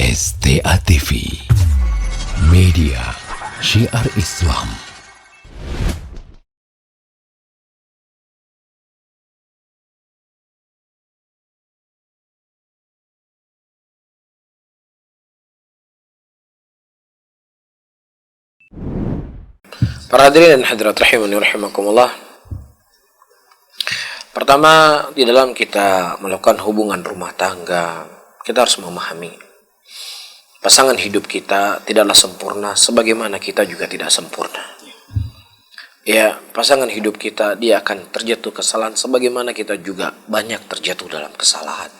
STA TV Media Syiar Islam. Para hadirin dan hadirat rahimani rahimakumullah. Pertama, di dalam kita melakukan hubungan rumah tangga, kita harus memahami pasangan hidup kita tidaklah sempurna sebagaimana kita juga tidak sempurna. Ya, pasangan hidup kita dia akan terjatuh kesalahan sebagaimana kita juga banyak terjatuh dalam kesalahan.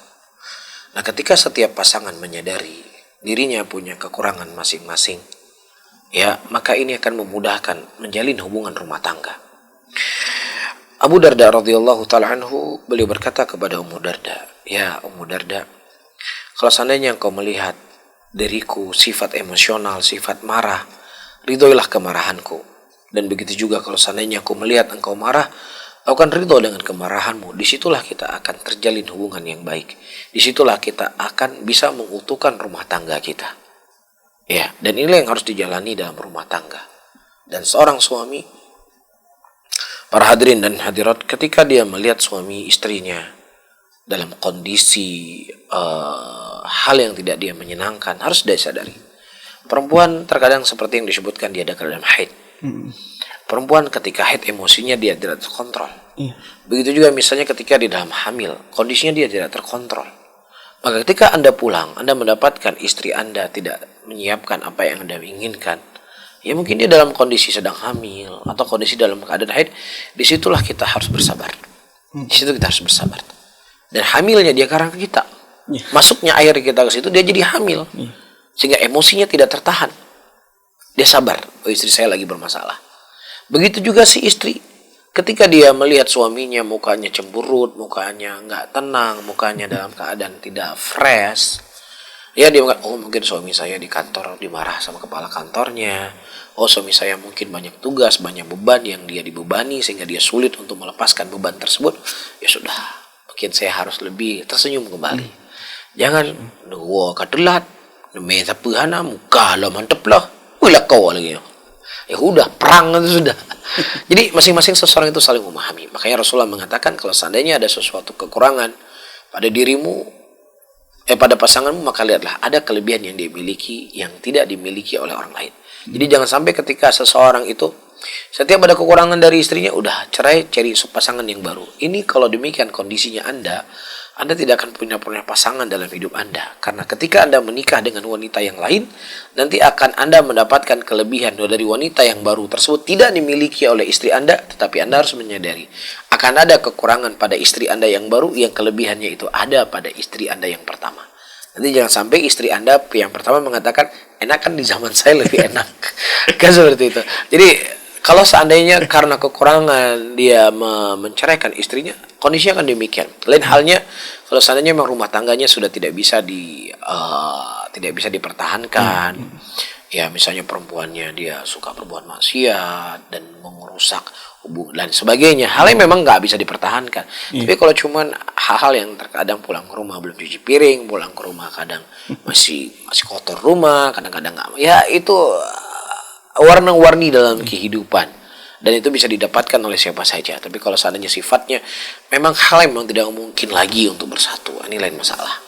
Nah, ketika setiap pasangan menyadari dirinya punya kekurangan masing-masing, ya, maka ini akan memudahkan menjalin hubungan rumah tangga. Abu Darda radhiyallahu ta'ala anhu, beliau berkata kepada Ummu Darda, "Ya Ummu Darda, kalau seandainya engkau melihat diriku sifat emosional, sifat marah, ridhoilah kemarahanku. Dan begitu juga kalau seandainya aku melihat engkau marah, aku akan ridho dengan kemarahanmu. Disitulah kita akan terjalin hubungan yang baik. Disitulah kita akan bisa mengutuhkan rumah tangga kita." Ya, dan inilah yang harus dijalani dalam rumah tangga. Dan seorang suami, para hadirin dan hadirat, ketika dia melihat suami istrinya dalam kondisi hal yang tidak dia menyenangkan, harus dia sadari. Perempuan terkadang seperti yang disebutkan dia ada dalam haid. Perempuan ketika haid emosinya dia tidak terkontrol. Begitu juga misalnya ketika di dalam hamil, kondisinya dia tidak terkontrol. Maka ketika Anda pulang, Anda mendapatkan istri Anda tidak menyiapkan apa yang Anda inginkan, ya mungkin dia dalam kondisi sedang hamil atau kondisi dalam keadaan haid, disitulah kita harus bersabar. Disitu kita harus bersabar. Dan hamilnya dia karena kita. Masuknya air kita ke situ, dia jadi hamil. Sehingga emosinya tidak tertahan. Dia sabar, oh istri saya lagi bermasalah. Begitu juga si istri. Ketika dia melihat suaminya mukanya cemberut, mukanya nggak tenang, mukanya dalam keadaan tidak fresh, ya dia mengatakan, oh mungkin suami saya di kantor dimarah sama kepala kantornya, oh suami saya mungkin banyak tugas, banyak beban yang dia dibebani sehingga dia sulit untuk melepaskan beban tersebut. Ya sudah, mungkin saya harus lebih tersenyum kembali. Jangan wah kadelat, meta pehana muka lo mantep lah, ulah kau lagi. Ya udah, perang itu sudah. Jadi masing-masing seseorang itu saling memahami. Makanya Rasulullah mengatakan kalau seandainya ada sesuatu kekurangan pada dirimu, pada pasanganmu, maka lihatlah ada kelebihan yang dia miliki yang tidak dimiliki oleh orang lain. Jadi jangan sampai ketika seseorang itu setiap ada kekurangan dari istrinya, udah cerai, cari pasangan yang baru. Ini kalau demikian kondisinya Anda tidak akan punya pasangan dalam hidup Anda. Karena ketika Anda menikah dengan wanita yang lain, nanti akan Anda mendapatkan kelebihan dari wanita yang baru tersebut tidak dimiliki oleh istri Anda, tetapi Anda harus menyadari akan ada kekurangan pada istri Anda yang baru yang kelebihannya itu ada pada istri Anda yang pertama. Nanti jangan sampai istri Anda yang pertama mengatakan, enak kan di zaman saya lebih enak. Kan seperti itu. Jadi kalau seandainya karena kekurangan dia menceraikan istrinya, kondisinya akan demikian. Lain halnya kalau seandainya memang rumah tangganya sudah tidak bisa dipertahankan. Ya misalnya perempuannya dia suka berbuat maksiat dan merusak hubungan dan sebagainya. Hal yang memang nggak bisa dipertahankan. Tapi kalau cuman hal-hal yang terkadang pulang ke rumah belum cuci piring, pulang ke rumah kadang masih kotor rumah, kadang-kadang nggak. Ya itu warna-warni dalam kehidupan dan itu bisa didapatkan oleh siapa saja. Tapi kalau seandainya sifatnya memang hal yang memang tidak mungkin lagi untuk bersatu, ini lain masalah.